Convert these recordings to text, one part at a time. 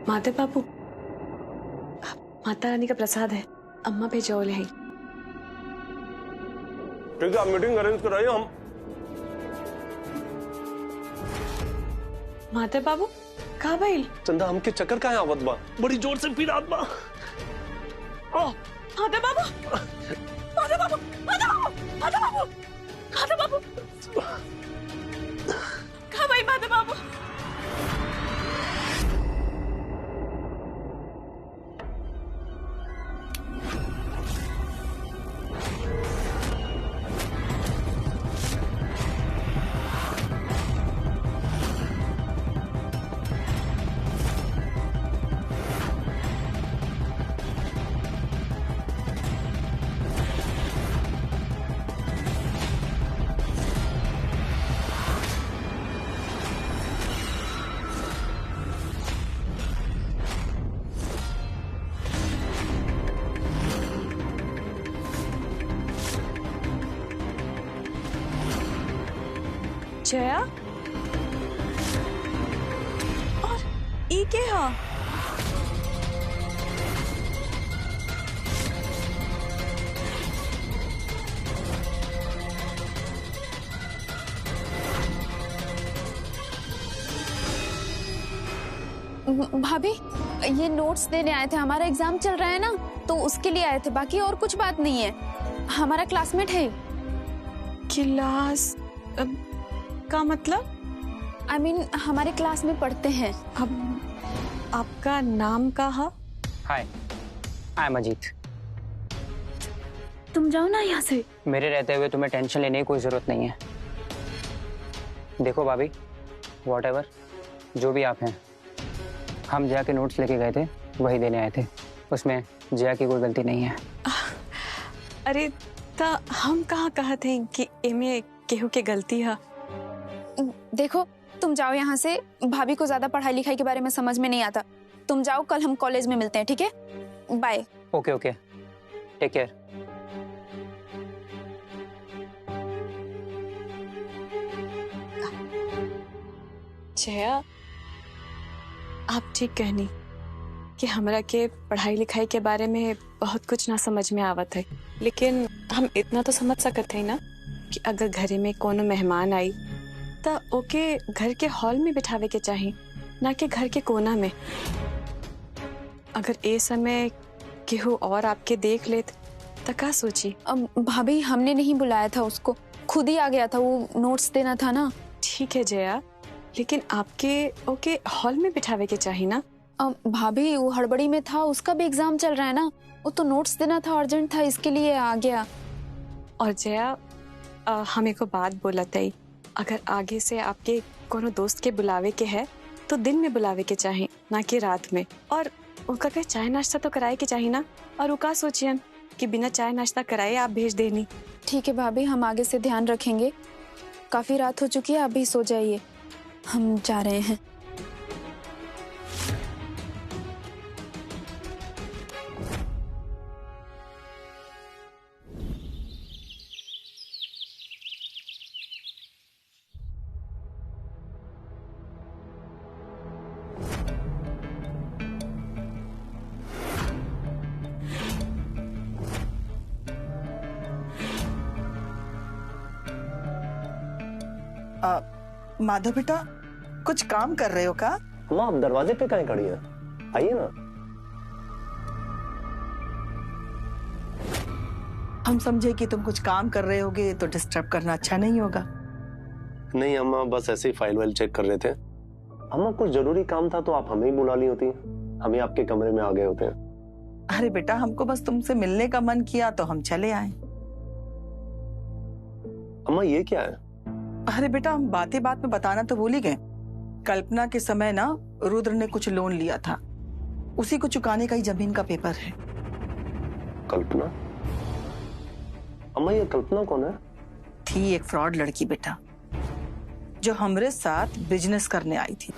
माते बाबू, माता रानी का प्रसाद है, अम्मा भेजो ले। ठीक है, आप मीटिंग अरेंज कराइए। हम माते बाबू कहा भाई? चंदा हमके चक्कर का है आवत बा, बड़ी जोर से पीड़ आत बा। माते बाबू, माते बाबू, माते बाबू, माते बाबू, माते बाबू कहा भाई? माते बाबू जया और ई के हा? भाभी, ये नोट्स देने आए थे, हमारा एग्जाम चल रहा है ना, तो उसके लिए आए थे, बाकी और कुछ बात नहीं है। हमारा क्लासमेट है। क्लास का मतलब? I mean, हमारे क्लास में पढ़ते हैं। अब आपका नाम का हा? हाय, आई एम अजीत। तुम जाओ ना यहाँ से। मेरे रहते हुए तुम्हें टेंशन लेने की कोई जरूरत नहीं है। देखो भाभी, व्हाटएवर जो भी आप हैं, हम जया के नोट्स लेके गए थे, वही देने आए थे। उसमें जया की कोई गलती नहीं है। अरे ता हम कहाँ कहते हैं कि एमे केहू के गलती है। देखो, तुम जाओ यहाँ से। भाभी को ज्यादा पढ़ाई लिखाई के बारे में समझ में नहीं आता। तुम जाओ, कल हम कॉलेज में मिलते हैं, ठीक है? Bye. Okay okay, take care. Jaya, आप ठीक कहनी कि हमरा के पढ़ाई लिखाई के बारे में बहुत कुछ ना समझ में आवत है, लेकिन हम इतना तो समझ सकते हैं ना कि अगर घरे में कोनो मेहमान आई तो ओके घर के हॉल में बिठावे के चाहिए, ना कि घर के कोना में। अगर ए समय केहू और आपके देख लेत तो क्या सोची? भाभी, हमने नहीं बुलाया था उसको, खुद ही आ गया था। वो नोट्स देना था ना। ठीक है जया, लेकिन आपके ओके हॉल में बिठावे के चाहिए ना। भाभी, वो हड़बड़ी में था, उसका भी एग्जाम चल रहा है ना, वो तो नोट्स देना था, अर्जेंट था, इसके लिए आ गया। और जया, हमें को बात बोलत है, अगर आगे से आपके कोनो दोस्त के बुलावे के है तो दिन में बुलावे के चाहिए, ना कि रात में। और उनका कहीं चाय नाश्ता तो कराए के चाहिए ना। और वो का सोचियन कि बिना चाय नाश्ता कराए आप भेज देनी। ठीक है भाभी, हम आगे से ध्यान रखेंगे। काफी रात हो चुकी है, आप भी सो जाइए, हम जा रहे हैं। माधव बेटा, कुछ काम कर रहे हो का? अम्मा, आप दरवाजे पे कहीं खड़ी हैं? आइए ना। हम समझे कि तुम कुछ काम कर रहे होगे तो डिस्टर्ब करना अच्छा नहीं होगा। नहीं अम्मा, बस ऐसे ही फाइल वाइल चेक कर रहे थे। अम्मा, कुछ जरूरी काम था तो आप हमें ही बुला ली होती, हम ही आपके कमरे में आ गए होते हैं। अरे बेटा, हमको बस तुमसे मिलने का मन किया तो हम चले आए। अम्मा, ये क्या है? अरे बेटा, हम बातें बात में बताना तो भूल ही गए। कल्पना के समय ना रुद्र ने कुछ लोन लिया था, उसी को चुकाने का ही जमीन का पेपर है। कल्पना? अम्मा, ये कल्पना कौन है? थी एक फ्रॉड लड़की बेटा, जो हमरे साथ बिजनेस करने आई थी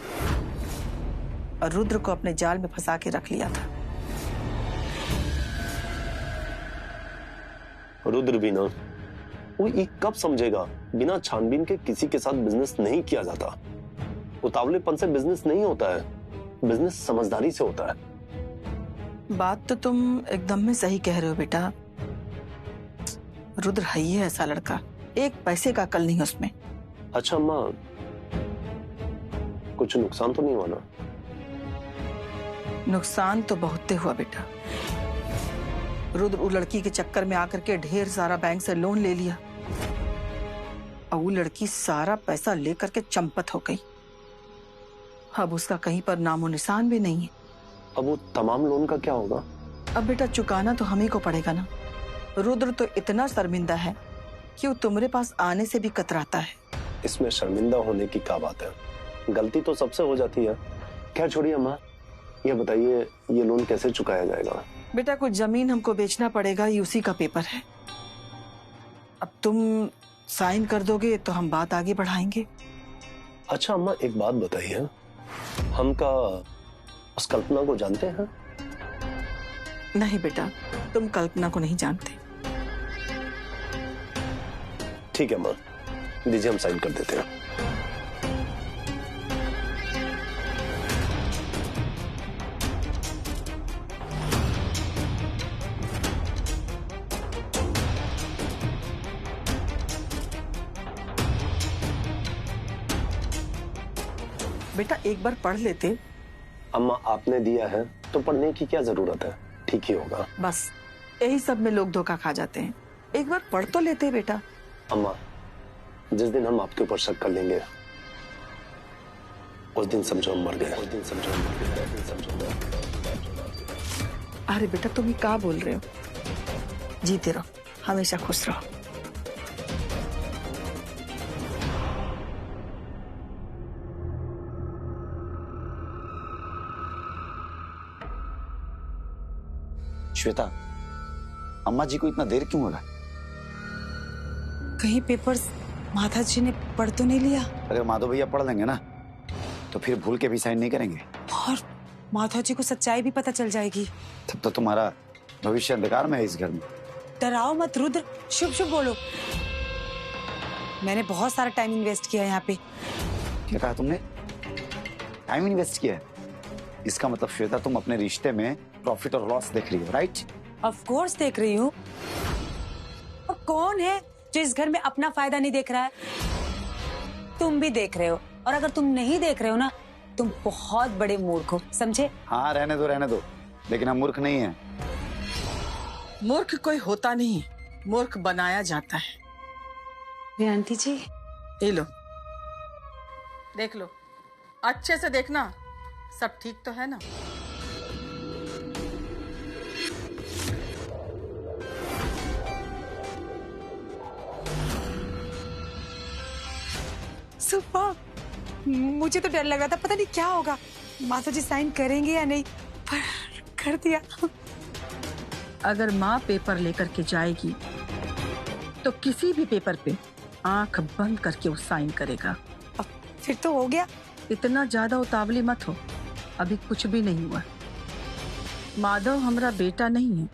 और रुद्र को अपने जाल में फंसा के रख लिया था। रुद्र भी ना, वो ये कब समझेगा बिना छानबीन के किसी के साथ बिजनेस नहीं किया जाता। उतावलेपन से बिजनेस नहीं होता है। बिजनेस समझदारी से होता है। बात तो तुम एकदम में सही कह रहे हो बेटा। रुद्र है ही है ऐसा लड़का, एक पैसे का अकल नहीं उसमें। अच्छा अम्मा, कुछ नुकसान तो नहीं हुआ ना? नुकसान तो बहुते हुआ बेटा। रुद्र वो लड़की के चक्कर में आकर के ढेर सारा बैंक से लोन ले लिया और वो लड़की सारा पैसा लेकर के चंपत हो गई। अब उसका कहीं पर नामो निशान भी नहीं है। अब वो तमाम लोन का क्या होगा? अब बेटा चुकाना तो हम ही को पड़ेगा ना। रुद्र तो इतना शर्मिंदा है कि वो तुम्हारे पास आने से भी कतराता है। इसमें शर्मिंदा होने की क्या बात है? गलती तो सबसे हो जाती है। क्या छोड़िए अम्मा, ये बताइए ये लोन कैसे चुकाया जाएगा? बेटा कुछ जमीन हमको बेचना पड़ेगा, ये उसी का पेपर है। अब तुम साइन कर दोगे तो हम बात आगे बढ़ाएंगे। अच्छा अम्मा, एक बात बताइए, हम का उस कल्पना को जानते हैं? नहीं बेटा, तुम कल्पना को नहीं जानते। ठीक है अम्मा, दीजिए हम साइन कर देते हैं। बेटा एक बार पढ़ लेते। अम्मा आपने दिया है तो पढ़ने की क्या जरूरत है, ठीक ही होगा। बस यही सब में लोग धोखा खा जाते हैं। एक बार पढ़ तो लेते बेटा। अम्मा, जिस दिन हम आपके ऊपर शक कर लेंगे उस दिन समझो हम मर गए। उस दिन समझो हम मर गए। उस दिन समझो हम मर गए। अरे बेटा तुम ये क्या बोल रहे हो? जीते रहो, हमेशा खुश रहो। श्वेता, अम्मा जी को इतना देर क्यों लगा? कहीं पेपर्स माता जी ने पढ़ तो नहीं लिया? अगर माधव भैया पढ़ लेंगे ना तो फिर भूल के भी साइन नहीं करेंगे और माता जी को सच्चाई भी पता चल जाएगी। तब तो तुम्हारा भविष्य अंधकार में है इस घर में। डराओ मत रुद्र, शुभ शुभ बोलो। मैंने बहुत सारा टाइम इन्वेस्ट किया यहाँ पे। क्या कहा तुमने? टाइम इन्वेस्ट किया है? इसका मतलब श्वेता तुम अपने रिश्ते में प्रॉफिट और लॉस देख रही हो, राइट? ऑफ कोर्स देख रही हूँ। और कौन है जो इस घर में अपना फायदा नहीं देख रहा है? तुम भी देख रहे हो, और अगर तुम नहीं देख रहे हो ना, तुम बहुत बड़े मूर्ख हो, समझे? हाँ रहने दो, लेकिन हम मूर्ख नहीं हैं। मूर्ख कोई होता नहीं, मूर्ख बनाया जाता है। आंटी जी, ये लो, देख लो, अच्छे से देखना, सब ठीक तो है ना? सुबह मुझे तो डर लग रहा था, पता नहीं क्या होगा, माता जी साइन करेंगे या नहीं, पर कर दिया। अगर माँ पेपर लेकर के जाएगी तो किसी भी पेपर पे आंख बंद करके वो साइन करेगा। अब फिर तो हो गया। इतना ज्यादा उतावली मत हो, अभी कुछ भी नहीं हुआ। माधव हमारा बेटा नहीं है,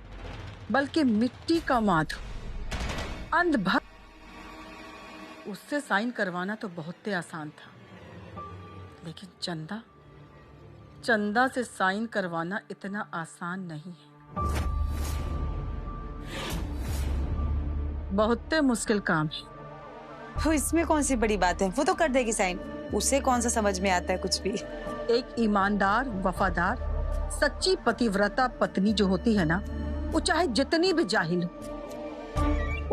बल्कि मिट्टी का माधव, अंधभक्त। उससे साइन करवाना तो बहुत ही आसान था, लेकिन चंदा से साइन करवाना इतना आसान नहीं है। बहुत मुश्किल काम है। तो इसमें कौन सी बड़ी बात है, वो तो कर देगी साइन, उसे कौन सा समझ में आता है कुछ भी। एक ईमानदार, वफादार, सच्ची पतिव्रता पत्नी जो होती है ना, वो चाहे जितनी भी जाहिल हो,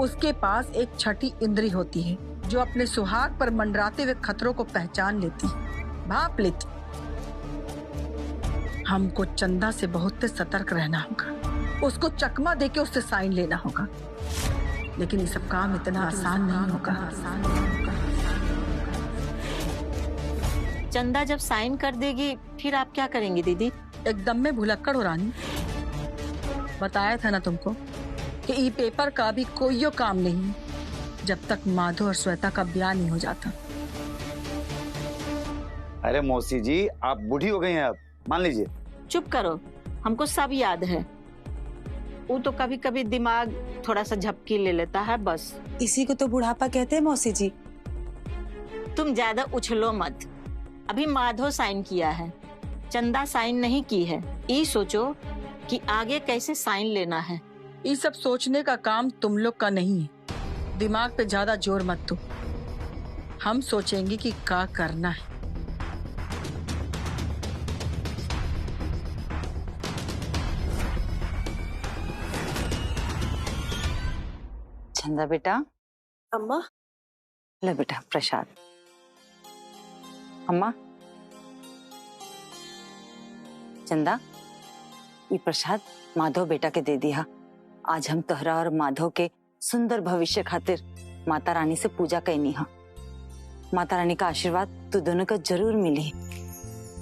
उसके पास एक छठी इंद्री होती है जो अपने सुहाग पर मंडराते हुए खतरों को पहचान लेती, भाप लेती। हमको चंदा से बहुत सतर्क रहना होगा, उसको चकमा देके उससे साइन लेना होगा, लेकिन ये सब काम इतना आसान नहीं होगा। चंदा जब साइन कर देगी फिर आप क्या करेंगी दीदी? एकदम में भुलक्कड़ हो रानी, बताया था ना तुमको कि ई पेपर का भी कोई काम नहीं जब तक माधव और श्वेता का ब्याह नहीं हो जाता। अरे मौसी जी, आप बूढ़ी हो गई हैं अब, मान लीजिए। चुप करो, हमको सब याद है। वो तो कभी कभी दिमाग थोड़ा सा झपकी ले लेता है बस। इसी को तो बुढ़ापा कहते हैं मौसी जी। तुम ज्यादा उछलो मत, अभी माधव साइन किया है, चंदा साइन नहीं की है। ये सोचो कि आगे कैसे साइन लेना है। ये सब सोचने का काम तुम लोग का नहीं है। दिमाग पे ज्यादा जोर मत दो। हम सोचेंगे कि क्या करना है। चंदा बेटा, अम्मा, ले बेटा प्रसाद। अम्मा, चंदा, ये प्रसाद माधव बेटा के दे दिया। आज हम तोहरा और माधव के सुंदर भविष्य खातिर माता रानी से पूजा कैनी हा। माता रानी का आशीर्वाद तू दोनों का जरूर मिली।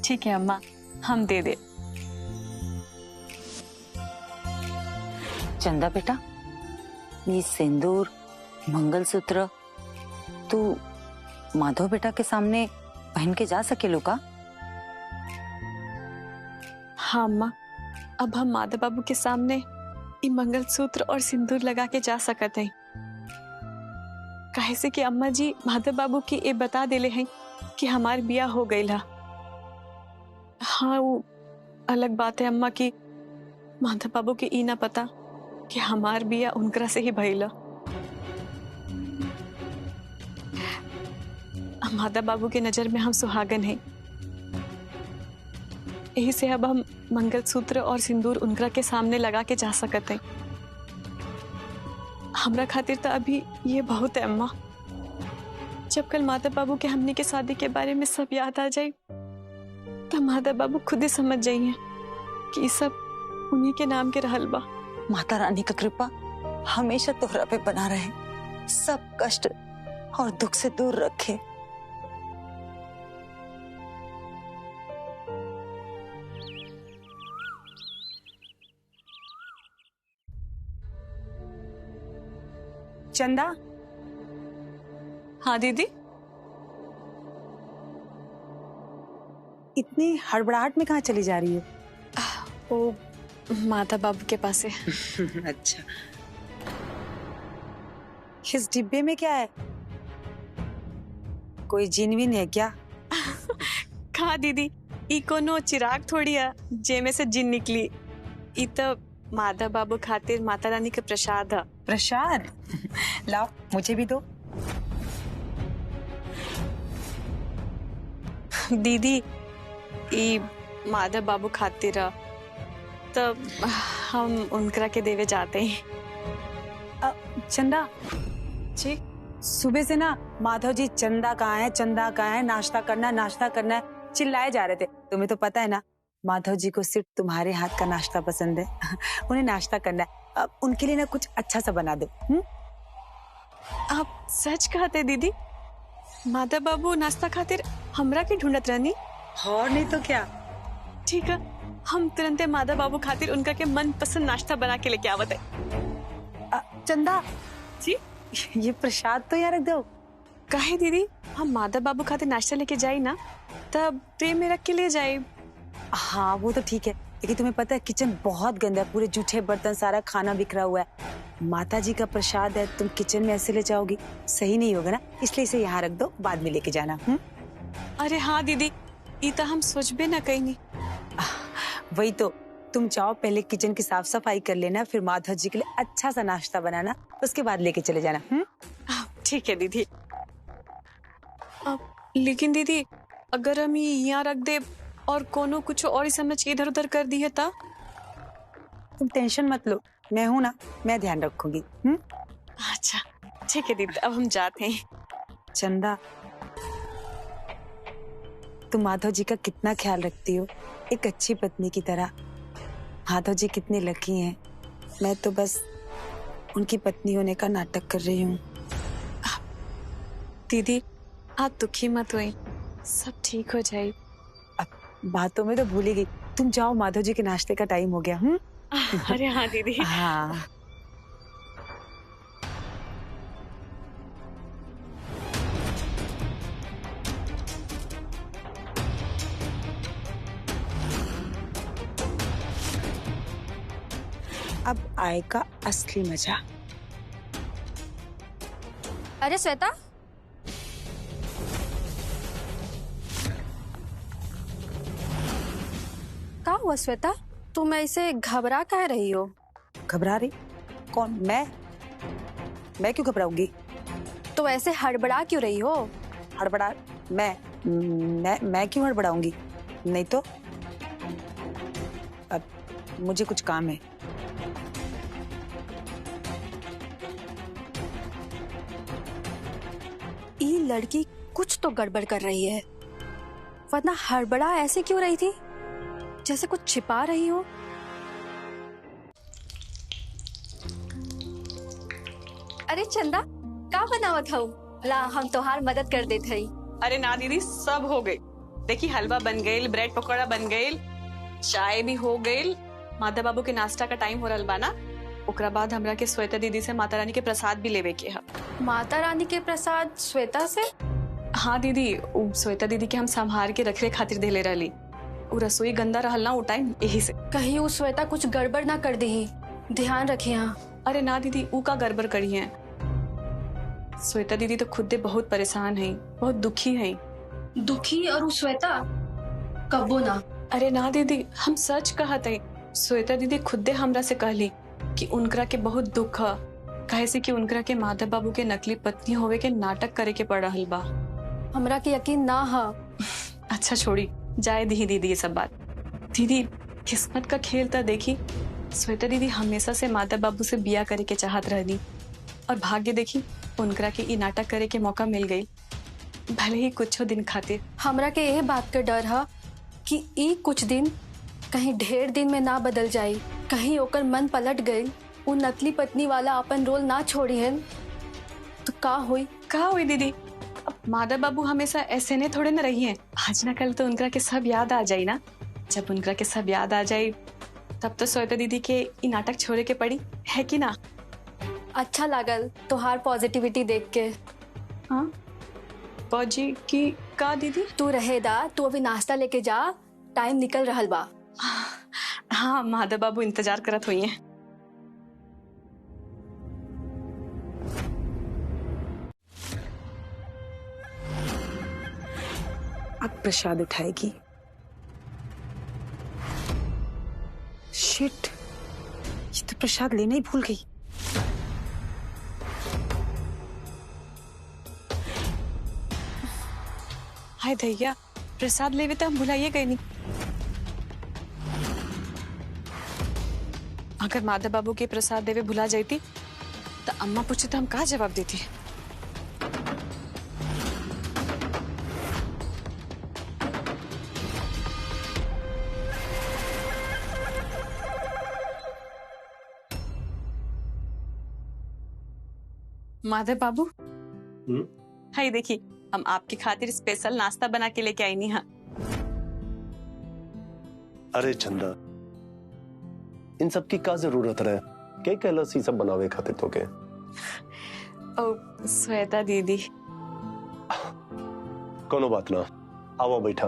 ठीक है अम्मा, हम दे दे। चंदा बेटा, ये सिंदूर, मंगलसूत्र तू माधव बेटा के सामने पहन के जा सके का? हाँ अम्मा, अब हम माधव बाबू के सामने ये मंगलसूत्र और सिंदूर लगा के जा सकते हैं। काहे से कि अम्मा जी माधव बाबू की ये बता देले हैं कि हमार बिया हो गई ला। हाँ, वो अलग बात है अम्मा की माधव बाबू के ई ना पता कि हमार बिया उनकरा से ही भइला। माधव बाबू के नजर में हम सुहागन हैं। यही से अब हम मंगलसूत्र और सिंदूर उनकरा के सामने लगा के जा सकते हैं। हमरा खातिर तो अभी ये बहुत है अम्मा। जब कल माधव बाबू के हमने के शादी के बारे में सब याद आ जाए तो माधव बाबू खुद ही समझ जाइए कि सब उन्हीं के नाम के रहल बा। माता रानी का कृपा हमेशा तोहरा पे बना रहे, सब कष्ट और दुख से दूर रखे। चंदा। हाँ दीदी। इतनी हड़बड़ाहट में कहाँ चली जा रही है? वो माता बाबू के पास है। अच्छा, इस डिब्बे में क्या है? कोई जिनविन है क्या? कहा दीदी, ई कोनो चिराग थोड़ी है जे में से जिन निकली। ई तो माधव बाबू खातिर माता रानी का प्रसाद है। प्रसाद? लाओ मुझे भी दो। दीदी ई माधव बाबू खातिर तो हम उनकरा के देवे जाते हैं। चंदा जी, सुबह से ना माधव जी चंदा कहाँ है, चंदा कहाँ है, नाश्ता करना है चिल्लाए जा रहे थे। तुम्हें तो पता है ना माधव जी को सिर्फ तुम्हारे हाथ का नाश्ता पसंद है। उन्हें नाश्ता करना है। अब उनके लिए ना कुछ अच्छा सा बना दो। आप सच कहते दीदी? माधव बाबू नाश्ता खातिर हमरा के ढूंढत रहनी? और नहीं तो क्या। ठीक है, हम तुरंत माधव बाबू खातिर उनका के मन पसंद नाश्ता बना के लेके आवत है। चंदा जी, ये प्रसाद तो यहाँ रख दो। काहे दीदी? हम माधव बाबू खातिर नाश्ता लेके जाई ना तब ट्रे में रख के ले जाए। हाँ वो तो ठीक है, लेकिन तुम्हें पता है किचन बहुत गंदा है, पूरे जूठे बर्तन, सारा खाना बिखरा हुआ है। माता जी का प्रसाद है, तुम किचन में ऐसे ले जाओगी सही नहीं होगा ना, इसलिए इसे यहाँ रख दो, बाद में लेके जाना। अरे हाँ दीदी, ये तो हम सोचबे ना कहीं नहीं। वही तो, तुम जाओ पहले किचन की साफ सफाई कर लेना, फिर माधव जी के लिए अच्छा सा नाश्ता बनाना, उसके बाद लेके चले जाना। ठीक है दीदी। लेकिन दीदी अगर हम यहाँ रख दे और कोनो कुछ और ही समझ के इधर उधर कर दी है तब? तुम टेंशन मत लो, मैं हूं ना, मैं ध्यान रखूंगी। अच्छा ठीक है दीदी, अब हम जाते हैं। चंदा, तुम माधव जी का कितना ख्याल रखती हो, एक अच्छी पत्नी की तरह। माधव जी कितने लकी हैं, मैं तो बस उनकी पत्नी होने का नाटक कर रही हूँ। दीदी आप दुखी मत हुई, सब ठीक हो जाए। अब बातों में तो भूल ही गई, तुम जाओ, माधव जी के नाश्ते का टाइम हो गया। अरे हाँ दीदी। हाँ अब आएगा असली मजा। अरे श्वेता, हुआ श्वेता, तुम ऐसे घबरा कह रही हो? घबरा रही? कौन? मैं क्यों घबराऊंगी? तो ऐसे हड़बड़ा क्यों रही हो? हड़बड़ा? मैं क्यों हड़बड़ाऊंगी? नहीं तो अब मुझे कुछ काम है। ये लड़की कुछ तो गड़बड़ कर रही है, वरना हड़बड़ा ऐसे क्यों रही थी, जैसे कुछ छिपा रही हो। अरे चंदा, का बनावत हूँ? ला हम तोहार मदद कर देते हई। अरे ना दीदी, सब हो गई। देखी, हलवा बन गई, ब्रेड पकौड़ा बन गई, चाय भी हो गई। माता बाबू के नाश्ता का टाइम हो रहा बा ना, ओकरा बाद हमरा के श्वेता दीदी से माता रानी के प्रसाद भी लेवे के है। माता रानी के प्रसाद श्वेता से? हाँ दीदी, श्वेता दीदी के हम संभाल के रखे खातिर देले रहली। उ रसोई गंदा रहल ना वो टाइम, यही से। कहीं वो श्वेता कुछ गड़बड़ ना कर दी, ध्यान रखिए। अरे ना दीदी, ऊ का गड़बड़ करी है। श्वेता दीदी तो खुद बहुत परेशान है, बहुत दुखी है। दुखी? और श्वेता कबो ना। अरे ना दीदी, हम सच कहत है। श्वेता दीदी खुदे हमरा से कहली कि उनकरा के बहुत दुख है, काहे से कि उनकरा के माधव बाबू के नकली पत्नी होवे के नाटक करे के पड़ रहल बा। हमरा के यकीन ना है। अच्छा छोड़ी, जाए दी दीदी ये सब बात। दीदी, किस्मत का खेल था देखी। श्वेता दीदी हमेशा से माधव बाबू से बिया करे के चाहत रहली, और भाग्य देखी उनकरा के ई नाटक करे के मौका मिल गई, भले ही कुछ दिन खातिर। हमरा के यह बात का डर है कि ई कुछ दिन कहीं ढेर दिन में ना बदल जाए, कहीं ओकर मन पलट गई, वो नकली पत्नी वाला अपन रोल ना छोड़ी है तो का हुई दीदी? अब माधव बाबू हमेशा ऐसे ने थोड़े न रही हैं। आज न कल तो उनका के सब याद आ जाए ना। जब उनका के सब याद आ जाए तब तो श्वेता दीदी के ये नाटक छोड़े के पड़ी है कि ना। अच्छा लागल तोहार पॉजिटिविटी देख के। हाँ पौजी की का दीदी? तू रहेदा, तू अभी नाश्ता लेके जा, टाइम निकल रहल बा। हाँ माधव बाबू इंतजार करत हुई हैं। अब प्रसाद उठाएगी। शिट, ये तो प्रसाद लेना ही भूल गई। हाय भैया, प्रसाद लेवे तो हम भुलाइए गए नहीं। अगर माधव बाबू के प्रसाद देवे भुला जाती तो अम्मा पूछे तो हम का जवाब देती। माधव बाबू, हाय देखी, हम आपकी खातिर स्पेशल नाश्ता बना के लेके आई नहीं। हाँ अरे चंदा, इन सब की का जरूरत रहे? क्या कहलस ई सब बनावे खातिर तो के? ओ श्वेता दीदी, कोनो बात ना, आओ बैठा।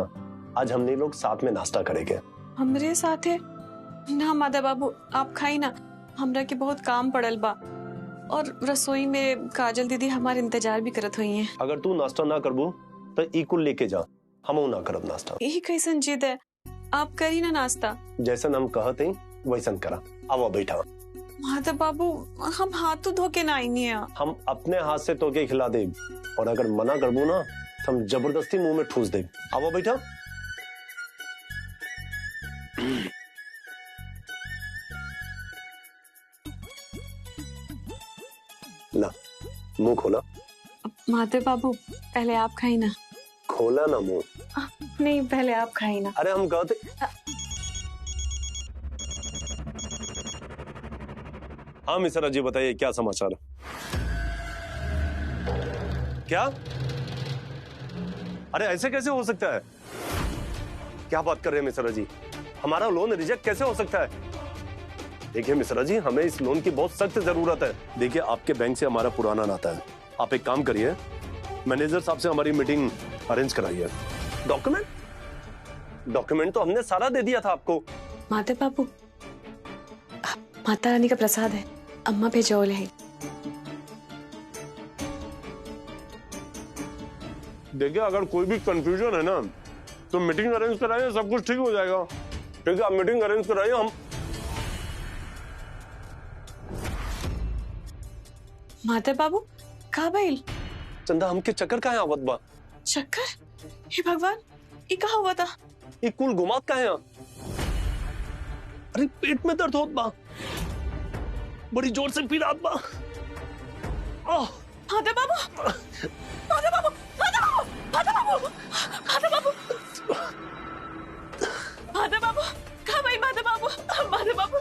आज हमने लोग साथ में नाश्ता करेंगे। हमरे साथ है ना माधव बाबू, आप खाई ना, हमरा के बहुत काम पड़ल बा, और रसोई में काजल दीदी हमारे इंतजार भी करत हुई हैं। अगर तू नाश्ता ना करबू तो ई कुल लेके जा, हम ना करब नाश्ता। यही कैसन जिद है, आप करी ना नाश्ता। जैसन हम कहते वैसन करा। आओ बैठा। माधव बाबू, हम हाथ तो धो के ना आईनी है। हम अपने हाथ से तो के खिला दे, और अगर मना करबू ना तो हम जबरदस्ती मुंह में ठूस दे। आओ बैठा। ला, मुंह खोला। माधव बाबू, पहले आप खाई ना। खोला ना मुंह। नहीं, पहले आप खाई ना। अरे हम कहते। हाँ मिश्रा जी, बताइए क्या समाचार? क्या? अरे ऐसे कैसे हो सकता है? क्या बात कर रहे हैं मिश्रा जी? हमारा लोन रिजेक्ट कैसे हो सकता है? देखिए मिश्रा जी, हमें इस लोन की बहुत सख्त जरूरत है। देखिए, आपके बैंक से हमारा पुराना नाता है। आप एक काम करिए, मैनेजर साहब से हमारी मीटिंग अरेंज कराइए। डॉक्यूमेंट तो हमने सारा दे दिया था आपको। माधव बाबू, माता रानी का प्रसाद है, अम्मा भेजोल है। देखिए, अगर कोई भी कंफ्यूजन है ना तो मीटिंग अरेंज कराइए, सब कुछ ठीक हो जाएगा। ठीक है, आप मीटिंग अरेंज कराइए। हम माधव बाबू कहा भाई? चंदा हमके चक्कर का है आवत बा? चक्कर? हे भगवान, ये कहा हुआ था? ये कुल घुमात का है? अरे पेट में दर्द होत बा, बड़ी जोर से पीड़ात बा। माधव बाबू, माधव बाबू, माधव बाबू, माधव बाबू, माधव बाबू, माधव बाबू, कहा भाई? माधव बाबू, माधव बाबू,